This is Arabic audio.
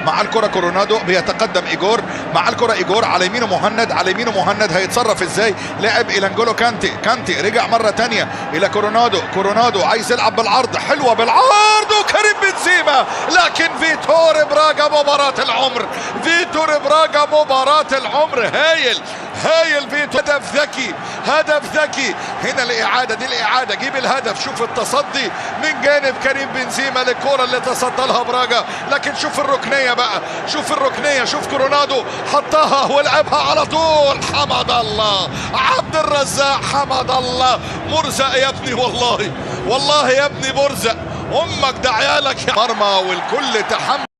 مع الكرة كورونادو بيتقدم ايجور مع الكرة ايجور على يمينه مهند هيتصرف ازاي؟ لعب الى انجولو كانتي رجع مرة تانية الى كورونادو عايز يلعب بالعرض، حلوة بالعرض وكريم بنزيما، لكن فيتور براغا مباراة العمر هايل فيتور، هدف ذكي هنا. الإعادة جيب الهدف، شوف التصدي من جانب كريم بنزيما للكرة اللي تصدى لها براغا، لكن شوف الركنية بقى، شوف كورونادو حطها ولعبها على طول. حمد الله عبد الرزاق، حمد الله مرزق يا ابني، والله يا ابني مرزق، امك ده عيالك يا مرمى، والكل تحمل.